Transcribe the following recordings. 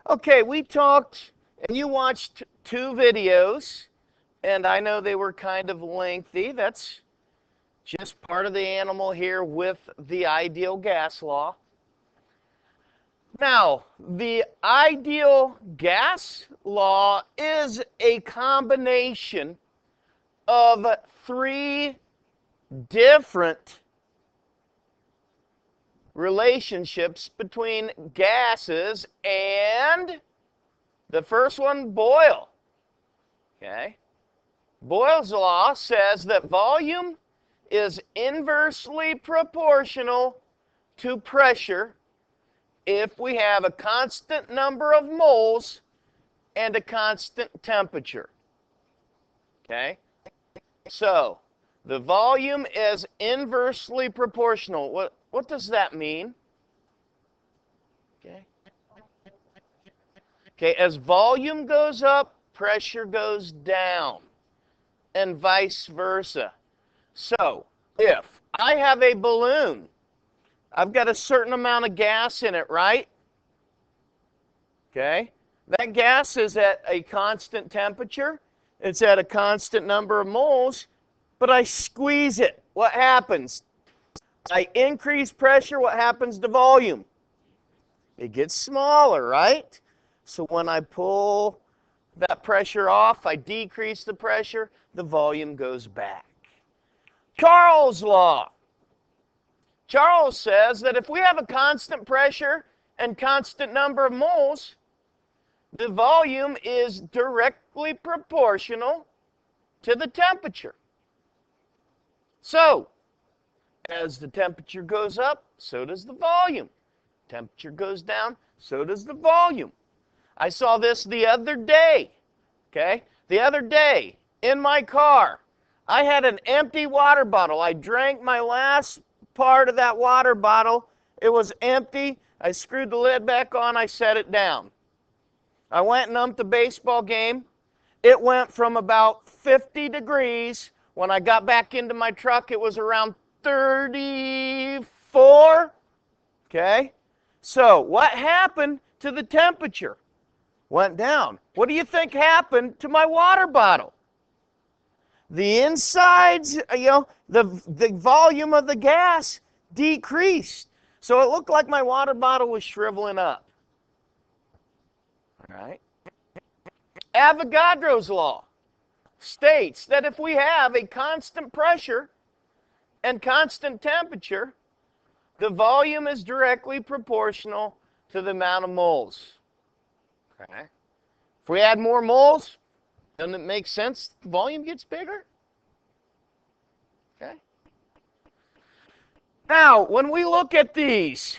Okay, we talked and you watched two videos, and I know they were kind of lengthy. That's just part of the animal here with the ideal gas law. Now, the ideal gas law is a combination of three different relationships between gases, and the first one, Boyle. Okay? Boyle's law says that volume is inversely proportional to pressure if we have a constant number of moles and a constant temperature. Okay? So, the volume is inversely proportional. What does that mean? Okay. Okay, as volume goes up, pressure goes down, and vice versa. So, if I have a balloon, I've got a certain amount of gas in it, right? Okay. That gas is at a constant temperature. It's at a constant number of moles, but I squeeze it. What happens? I increase pressure. What happens to volume? It gets smaller, right? So when I pull that pressure off, I decrease the pressure, the volume goes back. Charles' law. Charles says that if we have a constant pressure and constant number of moles, the volume is directly proportional to the temperature. So, as the temperature goes up, so does the volume. Temperature goes down, so does the volume. I saw this the other day, okay? The other day, in my car, I had an empty water bottle. I drank my last part of that water bottle. It was empty. I screwed the lid back on. I set it down. I went and umped the baseball game. It went from about 50 degrees. When I got back into my truck, it was around 34. Okay? So, what happened to the temperature? Went down. What do you think happened to my water bottle? The insides, the volume of the gas decreased. So it looked like my water bottle was shriveling up. All right? Avogadro's law states that if we have a constant pressure and constant temperature, the volume is directly proportional to the amount of moles. Okay. If we add more moles, doesn't it make sense? The volume gets bigger. Okay. Now, when we look at these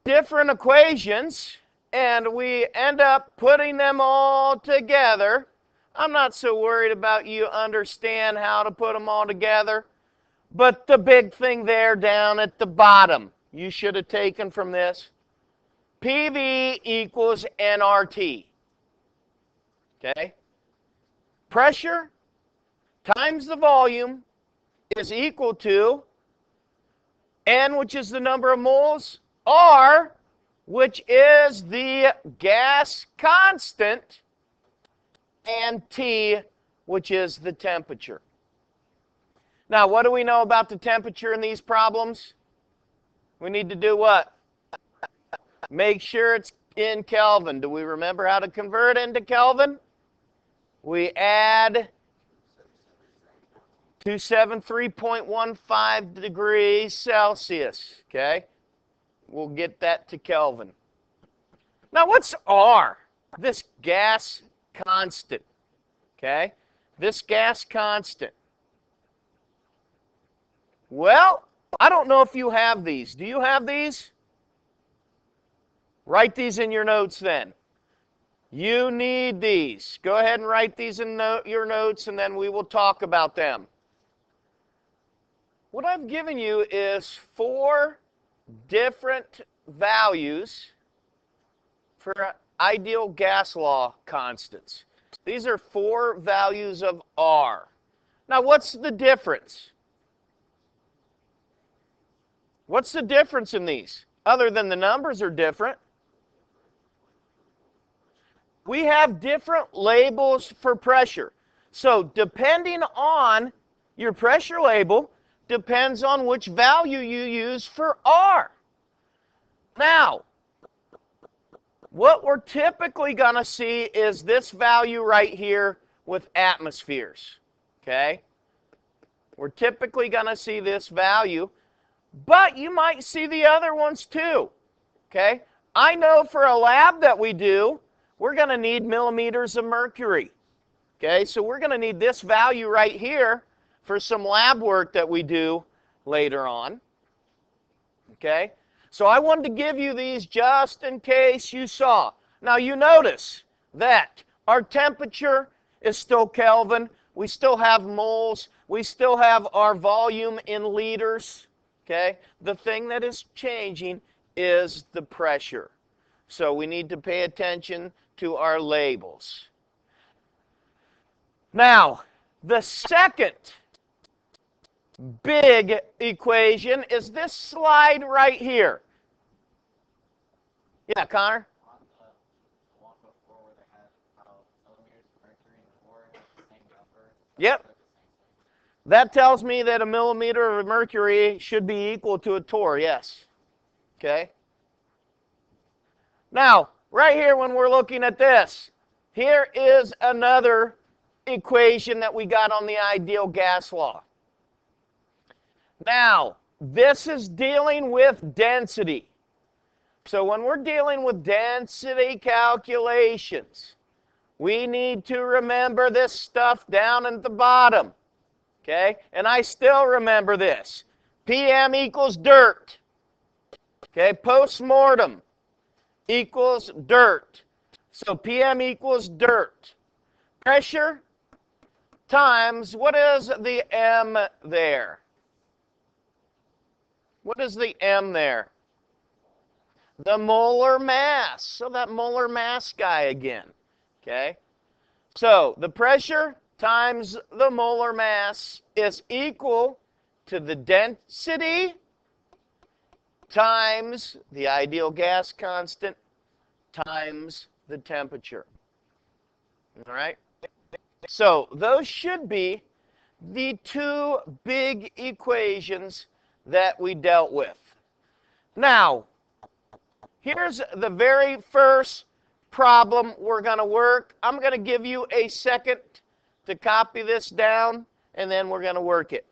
different equations and we end up putting them all together, I'm not so worried about you understand how to put them all together, but the big thing there down at the bottom, you should have taken from this, PV equals nRT. Okay? Pressure times the volume is equal to N, which is the number of moles, R, which is the gas constant, and T, which is the temperature. Now, what do we know about the temperature in these problems? We need to do what? Make sure it's in Kelvin. Do we remember how to convert into Kelvin? We add 273.15 degrees Celsius, okay? We'll get that to Kelvin. Now, what's R? This gas constant, okay? This gas constant. Well, I don't know if you have these. Do you have these? Write these in your notes then. You need these. Go ahead and write these in your notes, and then we will talk about them. What I've given you is 4 different values for ideal gas law constants. These are 4 values of R. Now, what's the difference? What's the difference in these? Other than the numbers are different. we have different labels for pressure. So depending on your pressure label, depends on which value you use for R. Now, what we're typically going to see is this value right here with atmospheres, okay? We're typically going to see this value, but you might see the other ones too, okay? I know for a lab that we do, we're going to need millimeters of mercury, okay? So we're going to need this value right here for some lab work that we do later on, okay? So I wanted to give you these just in case you saw. Now you notice that our temperature is still Kelvin. We still have moles. We still have our volume in liters, okay? The thing that is changing is the pressure. So we need to pay attention to our labels. Now, the second big equation is this slide right here. Yeah, Connor? On the one before where they had millimeters of mercury and Torr has the same number. Yep. That tells me that a millimeter of mercury should be equal to a torr, yes. Okay? Now, right here when we're looking at this, here is another equation that we got on the ideal gas law. Now, this is dealing with density. So when we're dealing with density calculations, we need to remember this stuff down at the bottom, okay? And I still remember this. PM equals dirt, okay? Post-mortem equals dirt. So PM equals dirt. Pressure times, what is the M there? What is the M there? The molar mass. So that molar mass guy again, okay? So the pressure times the molar mass is equal to the density times the ideal gas constant times the temperature. All right? So those should be the two big equations that we dealt with. Now, here's the very first problem we're going to work. I'm going to give you a second to copy this down, and then we're going to work it.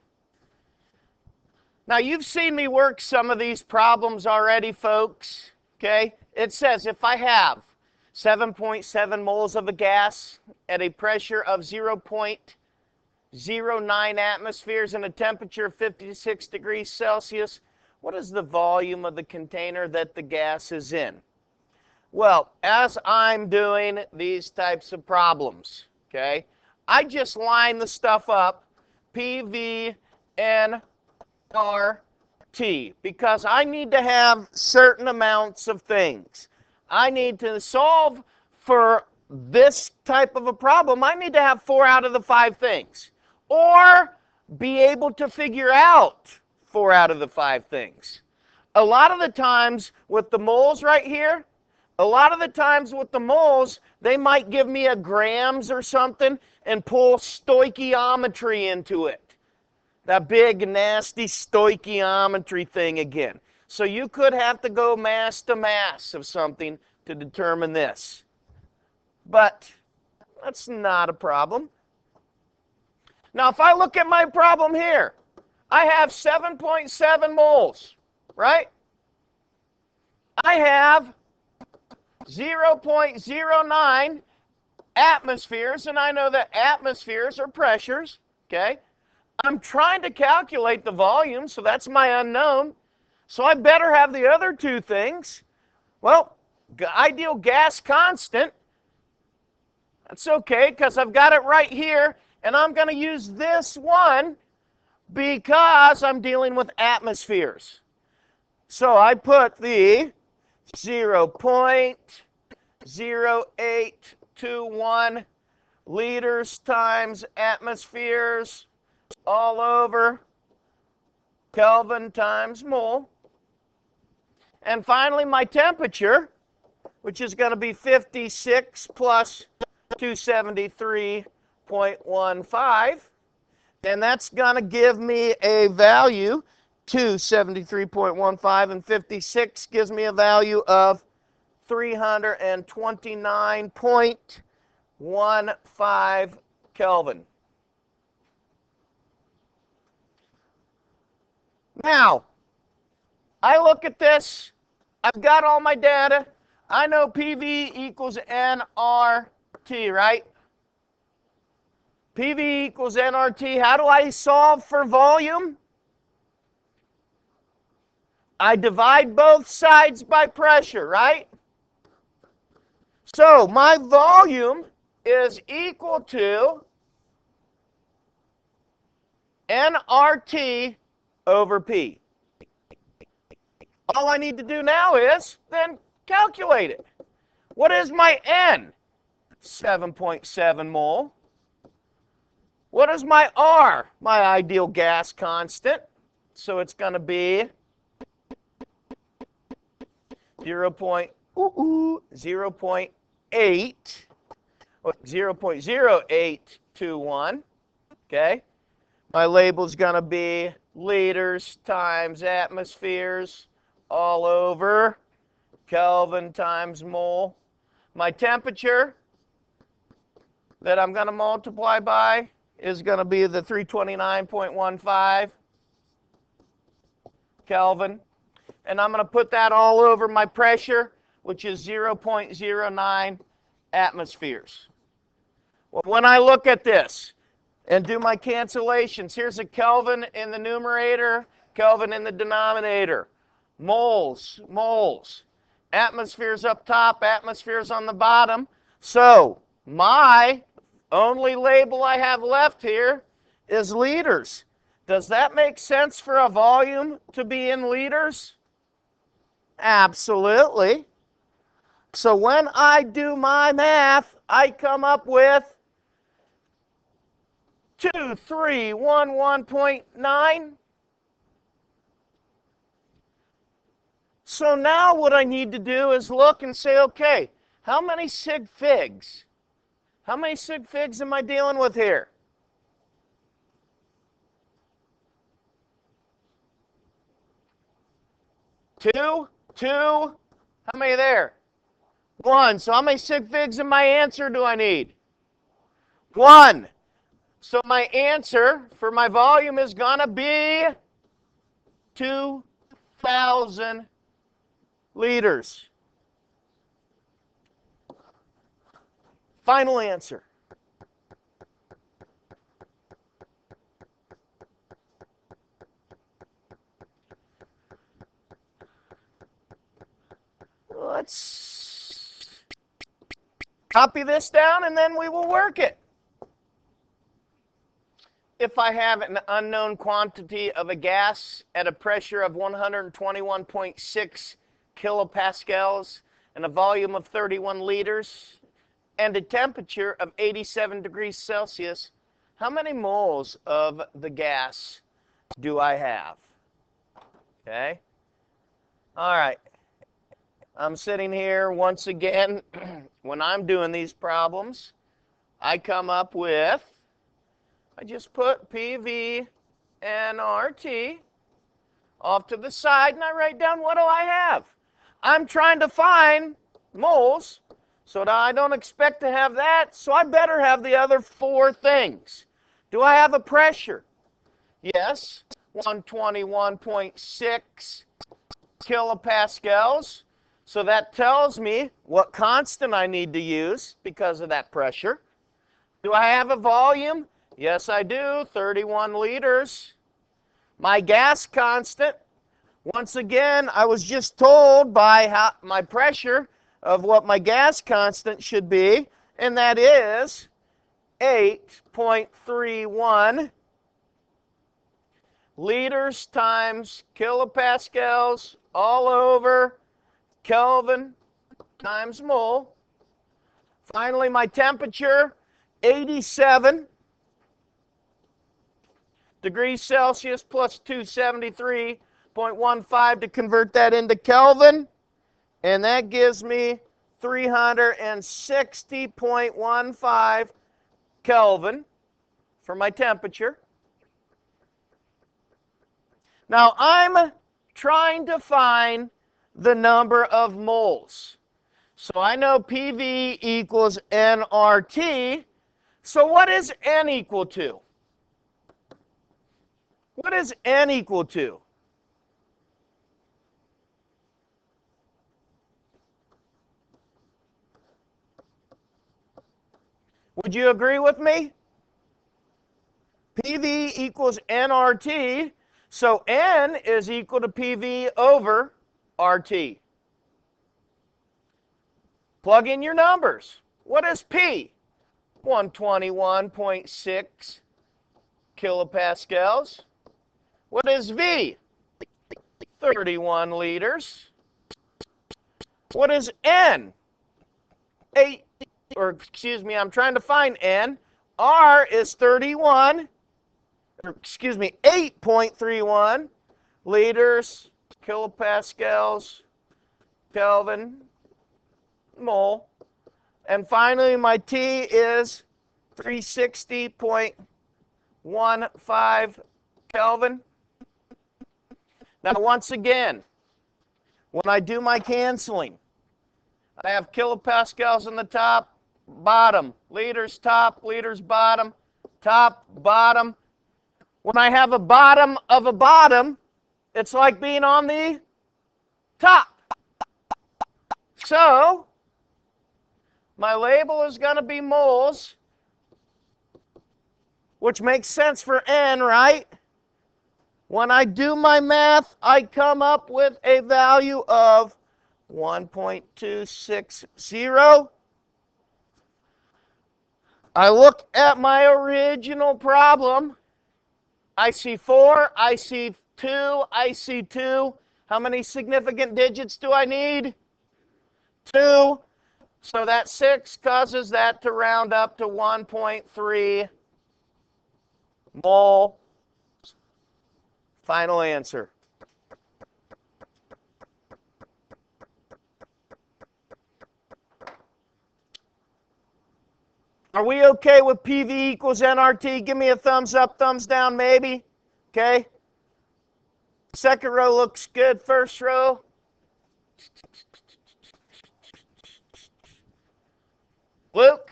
Now, you've seen me work some of these problems already, folks. Okay? It says if I have 7.7 moles of a gas at a pressure of 0.09 atmospheres and a temperature of 56 degrees Celsius, what is the volume of the container that the gas is in? Well, as I'm doing these types of problems, okay, I just line the stuff up, PV and RT, because I need to have certain amounts of things. I need to solve for this type of a problem. I need to have 4 out of the 5 things, or be able to figure out 4 out of the 5 things. A lot of the times with the moles right here, they might give me a grams or something and pull stoichiometry into it. That big, nasty stoichiometry thing again. So you could have to go mass to mass of something to determine this. But that's not a problem. Now, if I look at my problem here, I have 7.7 moles, right? I have 0.09 atmospheres, and I know that atmospheres are pressures, okay? I'm trying to calculate the volume, so that's my unknown. So I better have the other two things. Well, ideal gas constant, that's okay, because I've got it right here, and I'm going to use this one because I'm dealing with atmospheres. So I put the 0.0821 liters times atmospheres all over Kelvin times mole. And finally, my temperature, which is going to be 56 plus 273.15. And that's going to give me a value, 273.15, and 56 gives me a value of 329.15 Kelvin. Now, I look at this. I've got all my data. I know PV equals nRT, right? PV equals nRT. How do I solve for volume? I divide both sides by pressure, right? So my volume is equal to nRT over P. All I need to do now is then calculate it. What is my N? 7.7 mole. What is my R? My ideal gas constant. So it's going to be 0.8, 0.0821. Okay. My label is going to be liters times atmospheres all over Kelvin times mole. My temperature that I'm going to multiply by is going to be the 329.15 Kelvin. And I'm going to put that all over my pressure, which is 0.09 atmospheres. Well, when I look at this and do my cancellations, here's a Kelvin in the numerator, Kelvin in the denominator. Moles, moles. Atmospheres up top, atmospheres on the bottom. So my only label I have left here is liters. Does that make sense for a volume to be in liters? Absolutely. So when I do my math, I come up with 2311.9. So now what I need to do is look and say, okay, how many sig figs? How many sig figs am I dealing with here? 2, 2, how many there? 1. So how many sig figs in my answer do I need? 1. So my answer for my volume is going to be 2,000 liters. Final answer. Let's copy this down and then we will work it. If I have an unknown quantity of a gas at a pressure of 121.6 kilopascals and a volume of 31 liters and a temperature of 87 degrees Celsius, how many moles of the gas do I have? Okay. All right. I'm sitting here once again. When I'm doing these problems, I come up with, I just put PV and RT off to the side and I write down what do I have. I'm trying to find moles, so that I don't expect to have that, so I better have the other 4 things. Do I have a pressure? Yes, 121.6 kilopascals. So that tells me what constant I need to use because of that pressure. Do I have a volume? Yes, I do, 31 liters. My gas constant, once again, I was just told by my pressure of what my gas constant should be, and that is 8.31 liters times kilopascals all over Kelvin times mole. Finally, my temperature, 87 degrees Celsius plus 273.15 to convert that into Kelvin. And that gives me 360.15 Kelvin for my temperature. Now I'm trying to find the number of moles. So I know PV equals nRT. So what is N equal to? What is N equal to? Would you agree with me? PV equals nRT, so N is equal to PV over RT. Plug in your numbers. What is P? 121.6 kilopascals. What is V? 31 liters. What is N? 8.31, R is 8.31 liters, kilopascals, Kelvin, mole. And finally, my T is 360.15 Kelvin. Now, once again, when I do my canceling, I have kilopascals on the top, bottom, liters top, liters bottom, top, bottom. When I have a bottom of a bottom, it's like being on the top. So, my label is going to be moles, which makes sense for N, right? When I do my math, I come up with a value of 1.260. I look at my original problem. I see 4, I see 2, I see 2. How many significant digits do I need? 2. So that 6 causes that to round up to 1.3 mole. Final answer. Are we okay with PV equals nRT? Give me a thumbs up, thumbs down, maybe. Okay. Second row looks good. First row. Luke?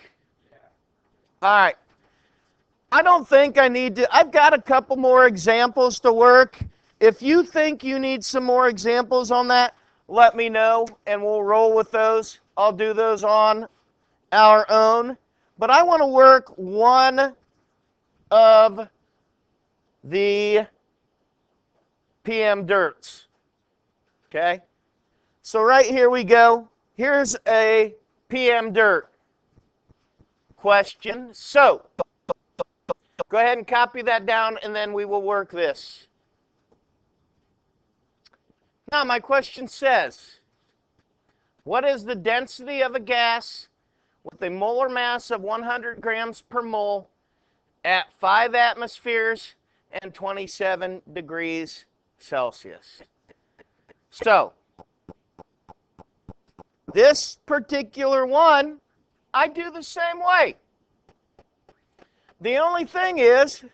All right. I don't think I need to. I've got a couple more examples to work. If you think you need some more examples on that, let me know, and we'll roll with those. I'll do those on our own. But I want to work one of the PM dirts. Okay? So right here we go. Here's a PM dirt question. So, go ahead and copy that down, and then we will work this. Now, my question says, what is the density of a gas with a molar mass of 100 grams per mole at 5 atmospheres and 27 degrees Celsius? So, this particular one, I do the same way. The only thing is,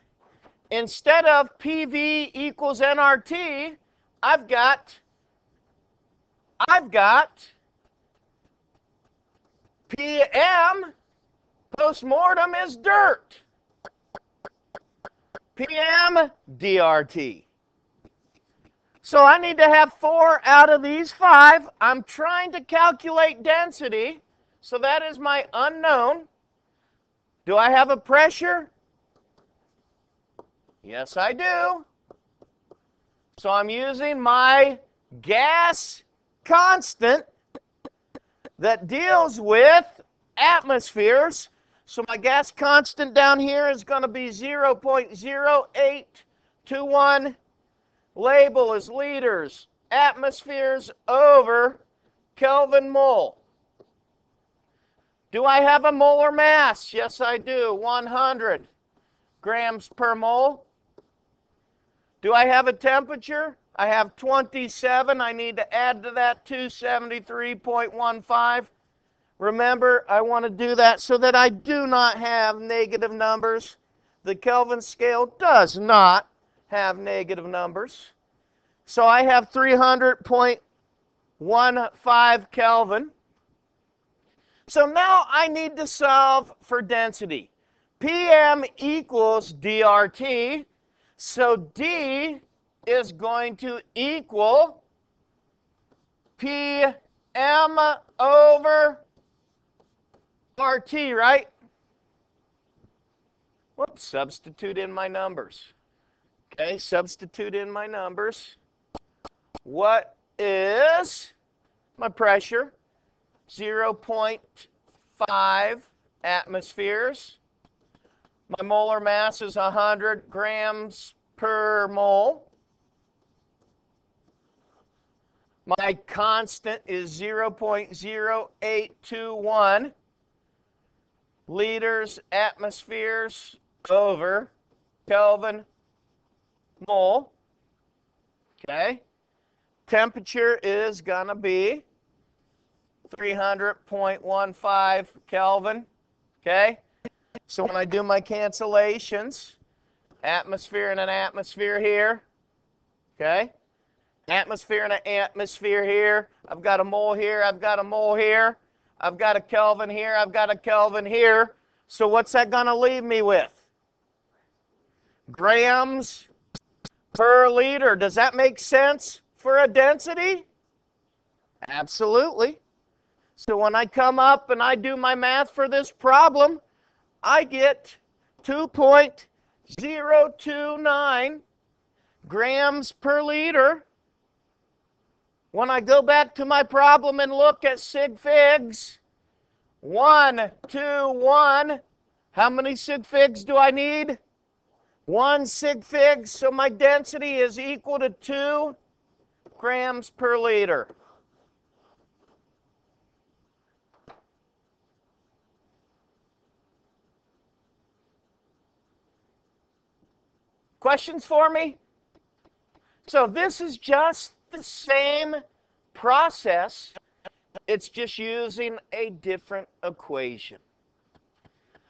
instead of PV equals nRT, I've got PM postmortem is dirt. PM DRT. So I need to have 4 out of these 5. I'm trying to calculate density, so that is my unknown. Do I have a pressure? Yes, I do. So I'm using my gas constant that deals with atmospheres. So my gas constant down here is going to be 0.0821. Label is liters, atmospheres over Kelvin mole. Do I have a molar mass? Yes, I do. 100 grams per mole. Do I have a temperature? I have 27. I need to add to that 273.15 Remember, I want to do that so that I do not have negative numbers. The Kelvin scale does not have negative numbers. So I have 300.15 Kelvin. So now I need to solve for density. PM equals dRT. So D is going to equal PM over RT, right? Whoops, substitute in my numbers. Okay, substitute in my numbers. What is my pressure? 0.5 atmospheres. My molar mass is 100 grams per mole. My constant is 0.0821 liters atmospheres over Kelvin mole. Okay. Temperature is going to be 300.15 Kelvin. Okay. So when I do my cancellations, atmosphere and an atmosphere here. Okay. Atmosphere and an atmosphere here. I've got a mole here. I've got a mole here. I've got a Kelvin here. I've got a Kelvin here. So what's that going to leave me with? Grams per liter. Does that make sense for a density? Absolutely. So when I come up and I do my math for this problem, I get 2.029 grams per liter. When I go back to my problem and look at sig figs, 1, 2, 1, how many sig figs do I need? 1 sig fig, so my density is equal to 2 grams per liter. Questions for me? So this is just the same process. It's just using a different equation.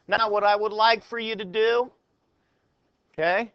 Now, what I would like for you to do, okay,